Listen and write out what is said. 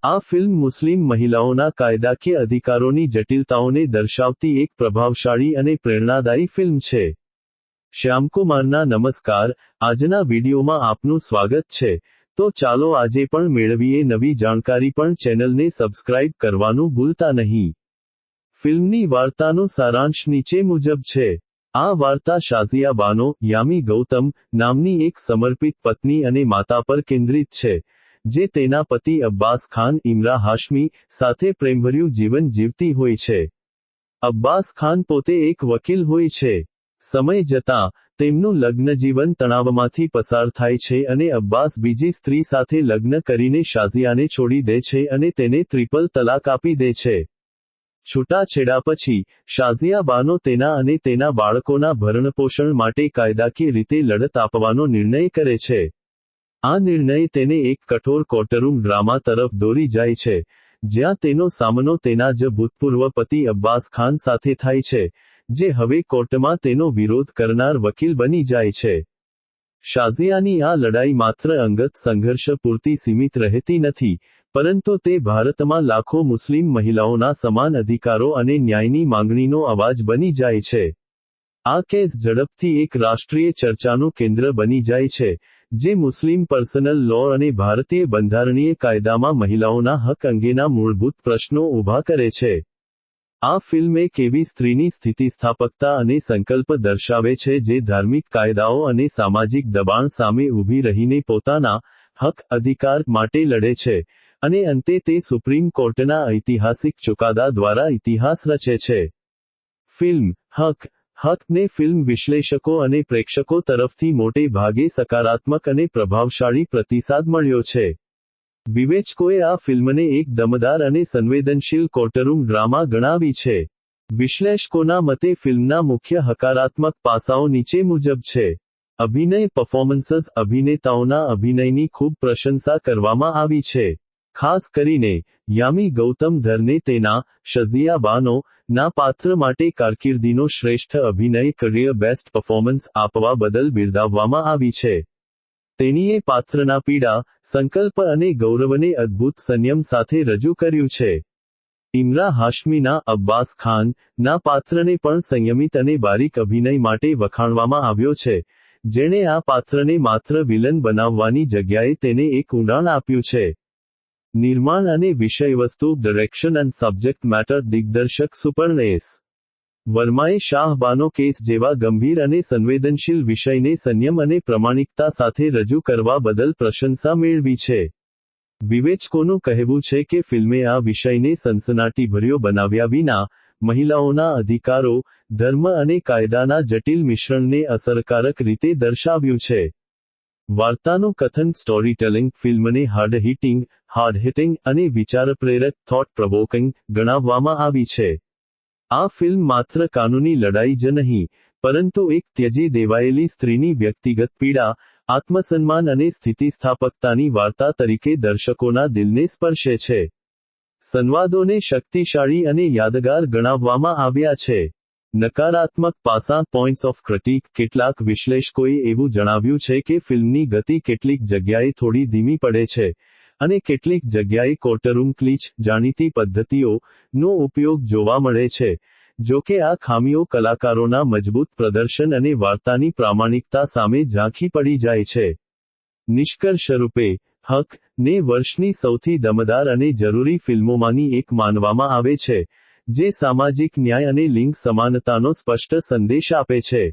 આ ફિલ્મ મુસ્લિમ મહિલાઓના કાયદાકીય અધિકારોની જટિલતાઓને દર્શાવતી એક પ્રભાવશાળી અને પ્રેરણાદાયી ફિલ્મ છે. શ્યામકુમારના નમસ્કાર. આજના વિડીયોમાં આપનું સ્વાગત છે. તો ચાલો આજે પણ મેળવીએ નવી જાણકારી. પણ ચેનલને સબસ્ક્રાઇબ કરવાનું ભૂલતા નહીં. ફિલ્મની વાર્તાનો સારાંશ નીચે મુજબ છે. આ વાર્તા શાઝિયા બાનો, યામી ગૌતમ, નામની એક સમર્પિત પત્ની અને માતા પર કેન્દ્રિત છે, જે તેના પતિ અબ્બાસ ખાન ઇમરા હાશમી સાથે પ્રેમભર્યું જીવન જીવતી હોય છે. અબ્બાસ ખાન પોતે એક વકીલ હોય છે. સમય જતાં, તેમનું લગ્નજીવન તણાવમાંથી પસાર થાય છે અને અબ્બાસ બીજી સ્ત્રી સાથે લગ્ન કરીને શાઝિયાને છોડી દે છે અને તેને ટ્રિપલ તલાક આપી દે છે. છૂટાછેડા પછી, શાઝિયા બાનો તેના અને તેના બાળકોના ભરણપોષણ માટે કાયદાકીય રીતે લડત આપવાનો નિર્ણય કરે છે. આ નિર્ણય તેને એક કઠોર કોર્ટરૂમ ડ્રામા તરફ દોરી જાય છે, જ્યાં તેનો સામનો તેના જ ભૂતપૂર્વ પતિ અબ્બાસ ખાન સાથે થાય છે, જે હવે કોર્ટમાં તેનો વિરોધ કરનાર વકીલ બની જાય છે. શાઝિયાની આ લડાઈ માત્ર અંગત સંઘર્ષ પૂરતી સીમિત રહેતી નથી, પરંતુ તે ભારતમાં લાખો મુસ્લિમ મહિલાઓના સમાન અધિકારો અને ન્યાયની માંગણીનો અવાજ બની જાય છે. આ કેસ ઝડપથી એક રાષ્ટ્રીય ચર્ચાનું કેન્દ્ર બની જાય છે, જે મુસ્લિમ પર્સનલ લો અને ભારતીય બંધારણીય કાયદામાં મહિલાઓના હક અંગેના મૂળભૂત પ્રશ્નો ઊભા કરે છે. આ ફિલ્મ એક એવી સ્ત્રીની સ્થિતિસ્થાપકતા અને સંકલ્પ દર્શાવે છે જે ધાર્મિક કાયદાઓ અને સામાજિક દબાણ સામે ઊભી રહીને પોતાના હક અધિકાર માટે લડે છે, અને અંતે તે સુપ્રીમ કોર્ટના ઐતિહાસિક ચુકાદા દ્વારા ઇતિહાસ રચે છે. ફિલ્મ હકને ફિલ્મ વિશ્લેષકો અને પ્રેક્ષકો તરફથી મોટે ભાગે સકારાત્મક અને પ્રભાવશાળી પ્રતિસાદ મળ્યો છે. વિવેચકોએ આ ફિલ્મને એક દમદાર અને સંવેદનશીલ કોર્ટરૂમ ડ્રામા ગણાવી છે. વિશ્લેષકોના મતે ફિલ્મના મુખ્ય હકારાત્મક પાસાઓ નીચે મુજબ છે. અભિનય પરફોર્મન્સીસ. અભિનેતાઓના અભિનયની ખૂબ પ્રશંસા કરવામાં આવી છે. ખાસ કરીને, યામી ગૌતમ ધરને તેના, શાઝિયા બાનો, ના પાત્ર માટે કારકિર્દીનો શ્રેષ્ઠ અભિનય કરિયર બેસ્ટ પરફોર્મન્સ આપવા બદલ બિરદાવવામાં આવી છે. તેણીએ પાત્રના પીડા, સંકલ્પ અને ગૌરવને અદ્ભુત સંયમ સાથે રજૂ કર્યું છે. ઇમરા હાશમીના અબ્બાસ ખાન ના પાત્રને પણ સંયમિત અને બારીક અભિનય માટે વખાણવામાં આવ્યો છે, જેણે આ પાત્રને માત્ર વિલન બનાવવાની જગ્યાએ તેને એક ઊંડાણ આપ્યું છે. નિર્માણ અને વિષયવસ્તુ. Direction and subject matter. દિગ્દર્શક સુપર્ણ એસ. વર્માએ શાહબાનો કેસ જેવા ગંભીર અને સંવેદનશીલ વિષયને સંયમ અને પ્રમાણિકતા સાથે રજૂ કરવા બદલ પ્રશંસા મેળવી છે. વિવેચકોનું કહેવું છે કે ફિલ્મે આ વિષયને સનસનાટીભર્યો બનાવ્યા વિના, મહિલાઓના અધિકારો, ધર્મ અને કાયદાના જટિલ મિશ્રણને અસરકારક રીતે દર્શાવ્યું છે. વાર્તાનું કથન. સ્ટોરીટેલિંગ. ફિલ્મને હાર્ડ હિટિંગ અને વિચારપ્રેરક થોટ પ્રોવોકિંગ ગણાવવામાં આવી છે. આ ફિલ્મ માત્ર કાનૂની લડાઈ જ નહીં, પરંતુ એક ત્યજી દેવાયેલી સ્ત્રીની વ્યક્તિગત પીડા, આત્મસન્માન અને સ્થિતિસ્થાપકતાની વાર્તા તરીકે દર્શકોના દિલને સ્પર્શે છે. સંવાદોને શક્તિશાળી અને યાદગાર ગણાવવામાં આવ્યા છે. નકારાત્મક પાસાં. Points of critic. કેટલાક વિશ્લેષકોએ એવું જણાવ્યું છે કે ફિલ્મની ગતિ કેટલીક જગ્યાએ થોડી ધીમી પડે છે, અને કેટલીક જગ્યાએ કોર્ટરૂમ ક્લીચ, જાણીતી પદ્ધતિઓ, નો ઉપયોગ જોવા મળે છે. જો કે આ ખામીઓ કલાકારોના મજબૂત પ્રદર્શન અને વાર્તાની પ્રામાણિકતા સામે ઝાંખી પડી જાય છે. નિષ્કર્ષરૂપે, ને વર્ષની સૌથી દમદાર અને જરૂરી ફિલ્મોમાંની એક માનવામાં આવે છે, જે સામાજિક ન્યાય અને લિંગ સમાનતાનો સ્પષ્ટ સંદેશ આપે છે.